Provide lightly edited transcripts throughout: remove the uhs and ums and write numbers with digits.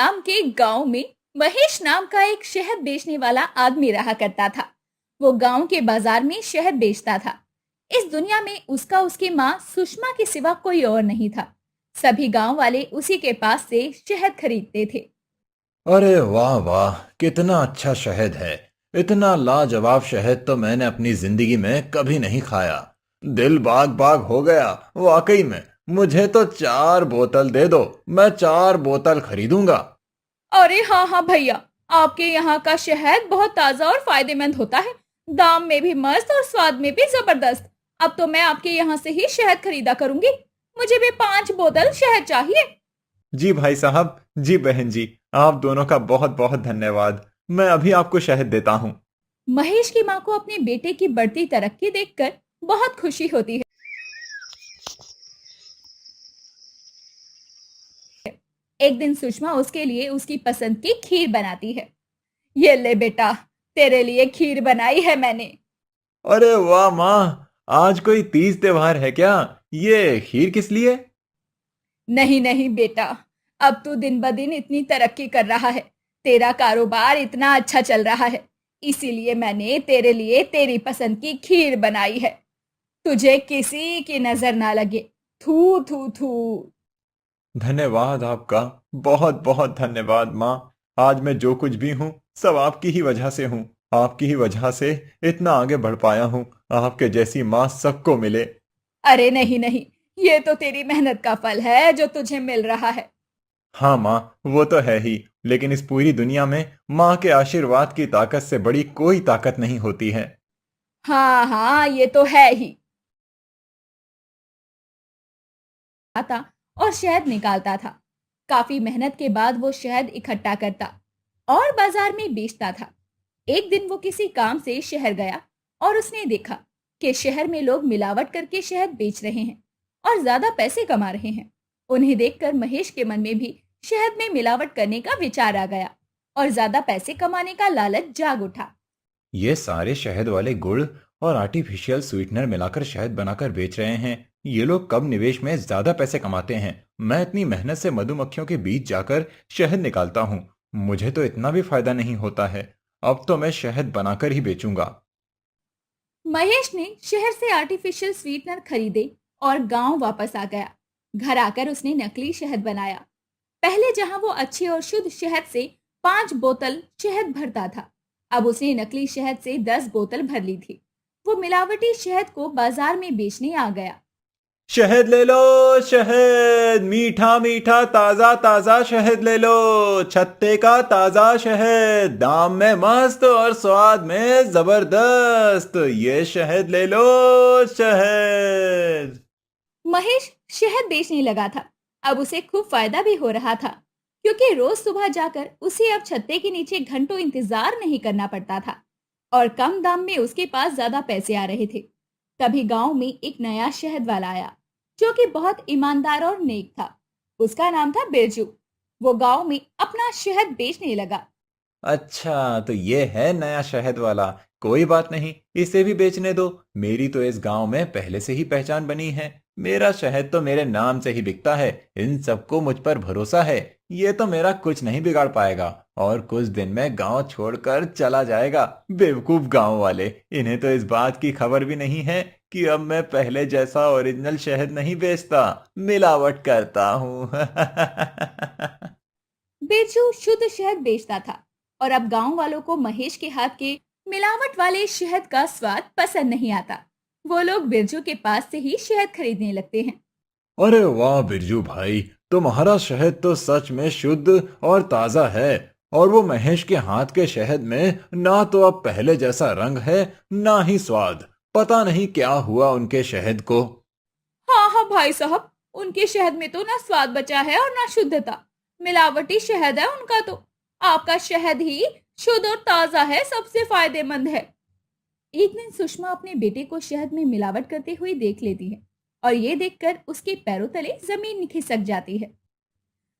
नाम के गांव में महेश नाम का एक शहद बेचने वाला आदमी रहा करता था। वो गांव के बाजार में शहद बेचता था। इस दुनिया में उसका उसकी माँ सुषमा के सिवा कोई और नहीं था। सभी गांव वाले उसी के पास से शहद खरीदते थे। अरे वाह वाह, कितना अच्छा शहद है। इतना लाजवाब शहद तो मैंने अपनी जिंदगी में कभी नहीं खाया। दिल बाग बाग हो गया। वाकई में मुझे तो 4 बोतल दे दो, मैं 4 बोतल खरीदूंगा। अरे हाँ हाँ भैया, आपके यहाँ का शहद बहुत ताजा और फायदेमंद होता है। दाम में भी मस्त और स्वाद में भी जबरदस्त। अब तो मैं आपके यहाँ से ही शहद खरीदा करूंगी। मुझे भी 5 बोतल शहद चाहिए। जी भाई साहब, जी बहन जी, आप दोनों का बहुत बहुत धन्यवाद। मैं अभी आपको शहद देता हूँ। महेश की माँ को अपने बेटे की बढ़ती तरक्की देखकर बहुत खुशी होती है। एक दिन सुषमा उसके लिए उसकी पसंद की खीर बनाती है। ये ले बेटा, तेरे लिए खीर बनाई है मैंने। अरे वाह माँ, आज कोई तीज त्योहार है क्या? ये खीर किस लिए? नहीं नहीं बेटा, अब तू दिन ब दिन इतनी तरक्की कर रहा है, तेरा कारोबार इतना अच्छा चल रहा है, इसीलिए मैंने तेरे लिए तेरी पसंद की खीर बनाई है। तुझे किसी की नजर ना लगे। थू थू थू। धन्यवाद आपका, बहुत बहुत धन्यवाद माँ। आज मैं जो कुछ भी हूँ सब आपकी ही वजह से हूँ। आपकी ही वजह से इतना आगे बढ़ पाया हूँ। आपके जैसी माँ सबको मिले। अरे नहीं नहीं, ये तो तेरी मेहनत का फल है जो तुझे मिल रहा है। हाँ माँ, वो तो है ही, लेकिन इस पूरी दुनिया में माँ के आशीर्वाद की ताकत से बड़ी कोई ताकत नहीं होती है। हाँ हाँ, ये तो है ही। आता और शहद निकालता था। काफी मेहनत के बाद वो शहद इकट्ठा करता और बाजार में बेचता था। एक दिन वो किसी काम से शहर गया और उसने देखा कि शहर में लोग मिलावट करके शहद बेच रहे हैं और ज्यादा पैसे कमा रहे हैं। उन्हें देखकर महेश के मन में भी शहद में मिलावट करने का विचार आ गया और ज्यादा पैसे कमाने का लालच जाग उठा। ये सारे शहद वाले गुड़ और आर्टिफिशियल स्वीटनर मिलाकर शहद बनाकर बेच रहे हैं। ये लोग कब निवेश में ज्यादा पैसे कमाते हैं। मैं इतनी मेहनत से मधुमक्खियों के बीच जाकर शहद निकालता हूँ, मुझे तो इतना भी फायदा नहीं होता है। अब तो मैं शहद बनाकर ही बेचूंगा। महेश ने शहर से आर्टिफिशियल स्वीटनर खरीदे और गांव वापस आ गया। घर आकर उसने नकली शहद बनाया। पहले जहां वो अच्छे और शुद्ध शहद से 5 बोतल शहद भरता था, अब उसने नकली शहद से 10 बोतल भर ली थी। वो मिलावटी शहद को बाजार में बेचने आ गया। शहद ले लो, शहद मीठा मीठा ताजा ताजा शहद ले लो। छत्ते का ताजा शहद, दाम में मस्त और स्वाद में जबरदस्त। ये शहद ले लो, शहद। महेश शहद बेचने लगा था। अब उसे खूब फायदा भी हो रहा था, क्योंकि रोज सुबह जाकर उसे अब छत्ते के नीचे घंटों इंतजार नहीं करना पड़ता था और कम दाम में उसके पास ज्यादा पैसे आ रहे थे। तभी गांव में एक नया शहद वाला आया, जो कि बहुत ईमानदार और नेक था। उसका नाम था बिरजू। वो गांव में अपना शहद बेचने लगा। अच्छा, तो ये है नया शहद वाला। कोई बात नहीं, इसे भी बेचने दो। मेरी तो इस गांव में पहले से ही पहचान बनी है। मेरा शहद तो मेरे नाम से ही बिकता है। इन सबको मुझ पर भरोसा है। ये तो मेरा कुछ नहीं बिगाड़ पाएगा और कुछ दिन में गांव छोड़कर चला जाएगा। बेवकूफ गांव वाले, इन्हें तो इस बात की खबर भी नहीं है कि अब मैं पहले जैसा ओरिजिनल शहद नहीं बेचता, मिलावट करता हूँ। बिरजू शुद्ध शहद बेचता था और अब गांव वालों को महेश के हाथ के मिलावट वाले शहद का स्वाद पसंद नहीं आता। वो लोग बिरजू के पास से ही शहद खरीदने लगते हैं। अरे वाह बिरजू भाई, तुम्हारा शहद तो सच में शुद्ध और ताजा है। और वो महेश के हाथ के शहद में ना तो अब पहले जैसा रंग है, ना ही स्वाद। पता नहीं क्या हुआ उनके शहद को। हाँ हाँ भाई साहब, उनके शहद में तो ना स्वाद बचा है और ना शुद्धता। मिलावटी शहद है उनका तो। आपका शहद ही शुद्ध और ताजा है, सबसे फायदेमंद है। एक दिन सुषमा अपने बेटे को शहद में मिलावट करते हुए देख लेती है और ये देखकर उसके पैरों तले जमीन खिसक जाती है।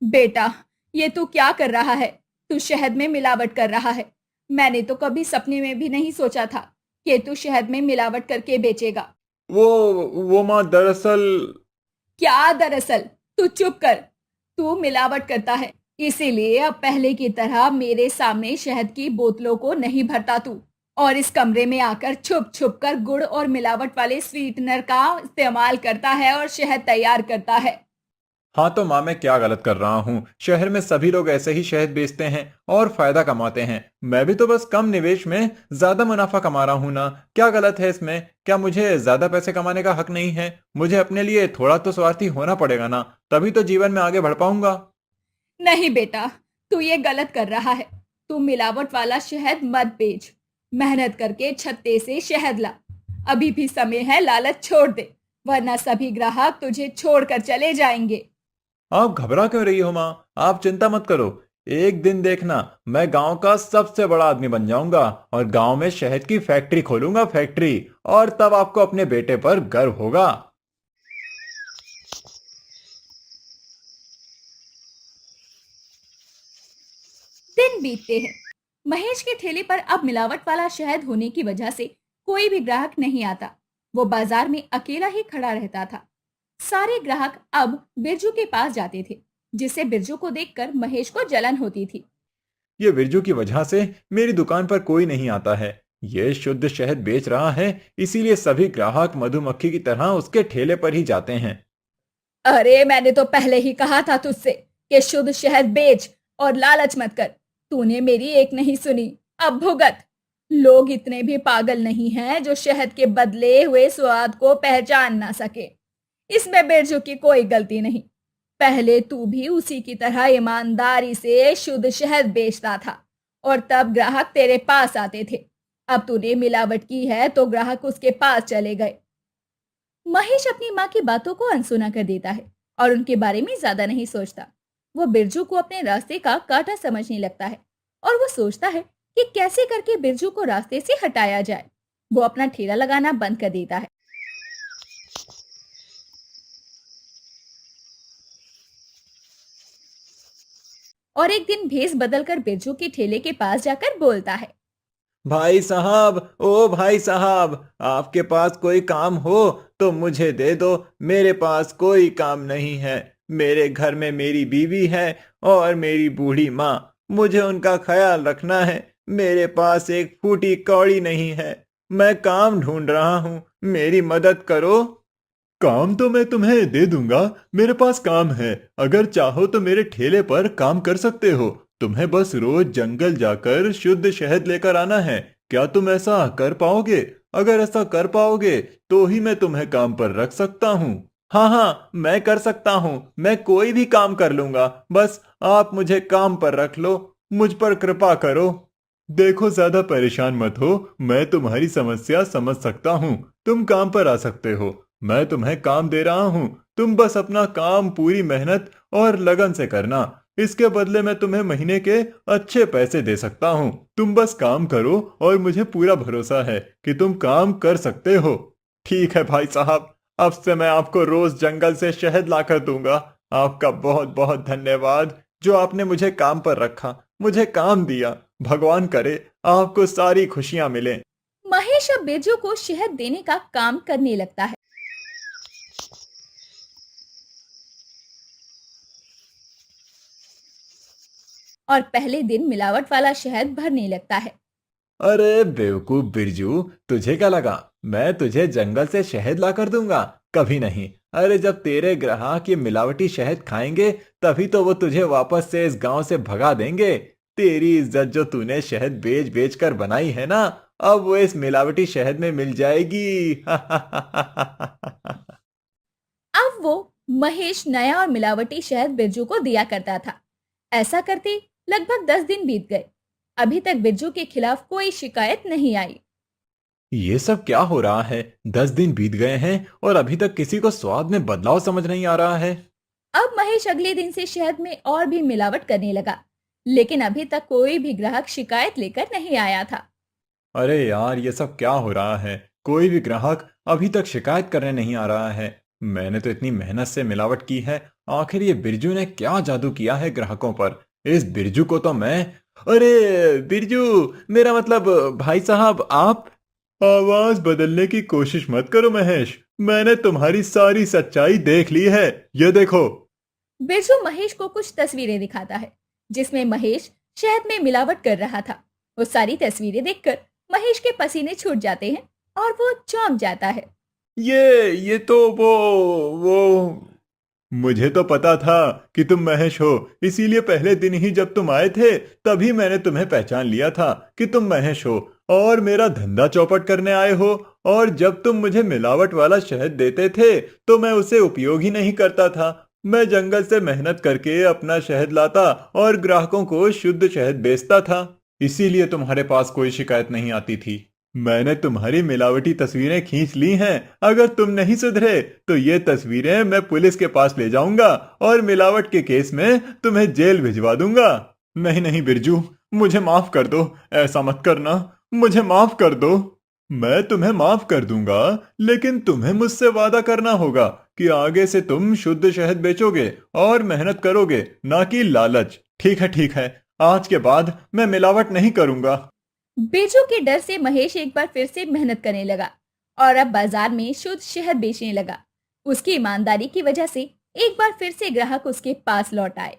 बेटा, ये तू क्या कर रहा है? तू शहद में मिलावट कर रहा है। मैंने तो कभी सपने में भी नहीं सोचा था कि तू शहद में मिलावट करके बेचेगा। वो वो माँ, दरअसल। क्या दरअसल? तू चुप कर। तू मिलावट करता है, इसीलिए अब पहले की तरह मेरे सामने शहद की बोतलों को नहीं भरता तू, और इस कमरे में आकर छुप छुप कर गुड़ और मिलावट वाले स्वीटनर का इस्तेमाल करता है और शहद तैयार करता है। हाँ तो माँ, मैं क्या गलत कर रहा हूँ? शहर में सभी लोग ऐसे ही शहद बेचते हैं और फायदा कमाते हैं। मैं भी तो बस कम निवेश में ज्यादा मुनाफा कमा रहा हूँ ना। क्या गलत है इसमें? क्या मुझे ज्यादा पैसे कमाने का हक नहीं है? मुझे अपने लिए थोड़ा तो स्वार्थी होना पड़ेगा ना, तभी तो जीवन में आगे बढ़ पाऊंगा। नहीं बेटा, तू ये गलत कर रहा है। तू मिलावट वाला शहद मत बेच। मेहनत करके छत्ते से शहद ला। अभी भी समय है, लालच छोड़ दे, वरना सभी ग्राहक तुझे छोड़कर चले जाएंगे। आप घबरा क्यों रही हो माँ? आप चिंता मत करो। एक दिन देखना, मैं गांव का सबसे बड़ा आदमी बन जाऊंगा और गांव में शहद की फैक्ट्री खोलूंगा, फैक्ट्री। और तब आपको अपने बेटे पर गर्व होगा। दिन बीतते हैं। महेश के ठेले पर अब मिलावट वाला शहद होने की वजह से कोई भी ग्राहक नहीं आता। वो बाजार में अकेला ही खड़ा रहता था। सारे ग्राहक अब बिरजू के पास जाते थे, जिससे बिरजू को देखकर महेश को जलन होती थी। ये बिरजू की वजह से मेरी दुकान पर कोई नहीं आता है। ये शुद्ध शहद बेच रहा है, इसीलिए सभी ग्राहक मधुमक्खी की तरह उसके ठेले पर ही जाते हैं। अरे मैंने तो पहले ही कहा था तुझसे कि शुद्ध शहद बेच और लालच मत कर। तूने मेरी एक नहीं सुनी, अब भुगत। लोग इतने भी पागल नहीं हैं जो शहद के बदले हुए स्वाद को पहचान ना सके। इसमें बिरजू की कोई गलती नहीं। पहले तू भी उसी की तरह ईमानदारी से शुद्ध शहद बेचता था और तब ग्राहक तेरे पास आते थे। अब तूने मिलावट की है तो ग्राहक उसके पास चले गए। महेश अपनी माँ की बातों को अनसुना कर देता है और उनके बारे में ज्यादा नहीं सोचता। वो बिरजू को अपने रास्ते का कांटा समझने लगता है और वो सोचता है कि कैसे करके बिरजू को रास्ते से हटाया जाए। वो अपना ठेला लगाना बंद कर देता है और एक दिन भेस बदलकर बिरजू के ठेले के पास जाकर बोलता है। भाई साहब, ओ भाई साहब, आपके पास कोई काम हो तो मुझे दे दो। मेरे पास कोई काम नहीं है। मेरे घर में मेरी बीवी है और मेरी बूढ़ी माँ। मुझे उनका ख्याल रखना है। मेरे पास एक फूटी कौड़ी नहीं है। मैं काम ढूंढ रहा हूँ, मेरी मदद करो। काम तो मैं तुम्हें दे दूंगा। मेरे पास काम है। अगर चाहो तो मेरे ठेले पर काम कर सकते हो। तुम्हें बस रोज जंगल जाकर शुद्ध शहद लेकर आना है। क्या तुम ऐसा कर पाओगे? अगर ऐसा कर पाओगे तो ही मैं तुम्हें काम पर रख सकता हूँ। हाँ हाँ, मैं कर सकता हूँ। मैं कोई भी काम कर लूंगा। बस आप मुझे काम पर रख लो। मुझ पर कृपा करो। देखो, ज्यादा परेशान मत हो। मैं तुम्हारी समस्या समझ सकता हूँ। तुम काम पर आ सकते हो। मैं तुम्हें काम दे रहा हूँ। तुम बस अपना काम पूरी मेहनत और लगन से करना। इसके बदले मैं तुम्हें महीने के अच्छे पैसे दे सकता हूँ। तुम बस काम करो और मुझे पूरा भरोसा है कि तुम काम कर सकते हो। ठीक है भाई साहब, अब से मैं आपको रोज जंगल से शहद लाकर दूंगा। आपका बहुत बहुत धन्यवाद जो आपने मुझे काम पर रखा, मुझे काम दिया। भगवान करे आपको सारी खुशियां मिलें। महेश अब बिरजू को शहद देने का काम करने लगता है और पहले दिन मिलावट वाला शहद भरने लगता है। अरे बेवकूफ बिरजू, तुझे क्या लगा मैं तुझे जंगल से शहद ला कर दूंगा? कभी नहीं। अरे जब तेरे ग्राहक ये मिलावटी शहद खाएंगे तभी तो वो तुझे वापस से इस गांव से भगा देंगे। तेरी इज्जत जो तूने शहद बेच बेच कर बनाई है ना, अब वो इस मिलावटी शहद में मिल जाएगी। अब वो महेश नया और मिलावटी शहद बिरजू को दिया करता था। ऐसा करते लगभग 10 दिन बीत गए। अभी तक बिरजू के खिलाफ कोई शिकायत नहीं आई। ये सब क्या हो रहा है? 10 दिन बीत गए हैं और अभी तक किसी को स्वाद में बदलाव समझ नहीं आ रहा है। अब महेश अगले दिन से शहद में और भी मिलावट करने लगा, लेकिन अभी तक कोई भी ग्राहक शिकायत लेकर नहीं आया था। अरे यार, ये सब क्या हो रहा है? कोई भी ग्राहक अभी तक शिकायत करने नहीं आ रहा है। मैंने तो इतनी मेहनत से मिलावट की है। आखिर ये बिरजू ने क्या जादू किया है ग्राहकों पर? इस बिरजू को तो मैं... अरे बिरजू, मेरा मतलब भाई साहब, आप... आवाज बदलने की कोशिश मत करो महेश। मैंने तुम्हारी सारी सच्चाई देख ली है। ये देखो। बिरजू महेश को कुछ तस्वीरें दिखाता है जिसमें महेश शहद में मिलावट कर रहा था। वो सारी तस्वीरें देखकर महेश के पसीने छूट जाते हैं और वो चौंक जाता है। ये तो वो मुझे तो पता था कि तुम महेश हो, इसीलिए पहले दिन ही जब तुम आए थे तभी मैंने तुम्हें पहचान लिया था कि तुम महेश हो और मेरा धंधा चौपट करने आए हो। और जब तुम मुझे मिलावट वाला शहद देते थे तो मैं उसे उपयोग ही नहीं करता था। मैं जंगल से मेहनत करके अपना शहद लाता और ग्राहकों को शुद्ध शहद बेचता था, इसीलिए तुम्हारे पास कोई शिकायत नहीं आती थी। मैंने तुम्हारी मिलावटी तस्वीरें खींच ली हैं। अगर तुम नहीं सुधरे तो ये तस्वीरें मैं पुलिस के पास ले जाऊंगा और मिलावट के केस में तुम्हें जेल भिजवा दूंगा। नहीं नहीं बिरजू, मुझे माफ कर दो, ऐसा मत करना, मुझे माफ कर दो। मैं तुम्हें माफ कर दूंगा, लेकिन तुम्हें मुझसे वादा करना होगा कि आगे से तुम शुद्ध शहद बेचोगे और मेहनत करोगे, ना कि लालच। ठीक है, आज के बाद मैं मिलावट नहीं करूंगा। बिरजू के डर से महेश एक बार फिर से मेहनत करने लगा और अब बाजार में शुद्ध शहद बेचने लगा। उसकी ईमानदारी की वजह से एक बार फिर से ग्राहक उसके पास लौट आए।